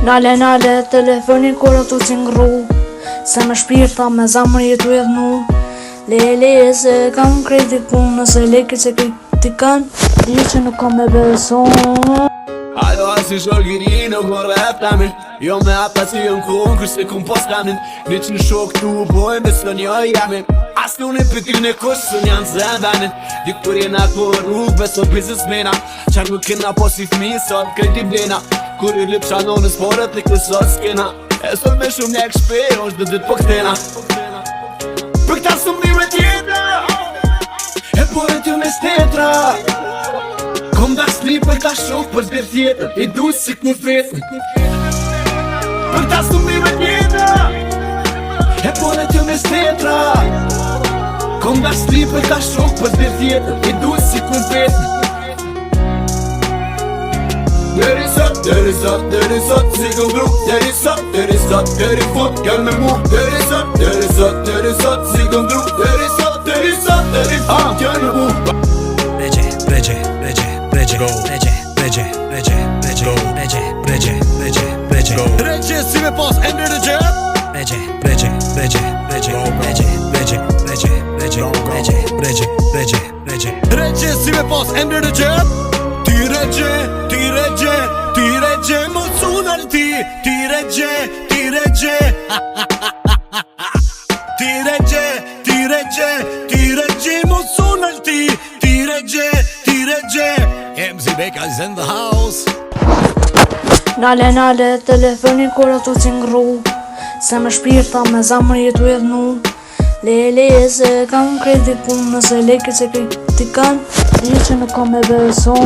Nale, telefonin kur tu si ngru, se me shpirta me zamër jetu e dhnu. Le, se kam kredi punë, nëse leke që kritikan, di që nuk kam me beson. Ajo asi shorgiri nuk më rrët namin, jo me ata që jën kun, kërse kun pos kamin. Një që në shok tu bojnë, besë një jamin. As nuk në pëtir në kush, së janë zëndanin. Dik për jena kur rrug, beso biznesmena. Qarë nuk kena posi fmi, sot krejti blena. Kur i lip shanonës porët, në kësot s'kena. E sot me shumë njek shpej, është dhe dit po këtena. Për këta së mire tjetra, e porët ju me stetra. Kom da s'li për ta shok për zbir tjetër, i du si këni fetën. Për ta së mire tjetra, e porët ju me stetra. Kom da s'li për ta shok për zbir tjetër, i du si këni fetën. Deri sot, si ku gru. Deri fut, kjell me mu. Deri sot, si ku gru. Deri fut, kjell me mu. Regje si me pas ender dhe gjep. Regje si me pas ender dhe gjep. Ti regje më cunar ti. Ti regje më cunar ti. Ti regje MC Beka is in the house. Nale, telefonin kur tu si ngru, se me shpirta me zamër jetu e dhnu. Le, se kam kredi punë, nëse leke që kritikan, di që nuk kam me beson.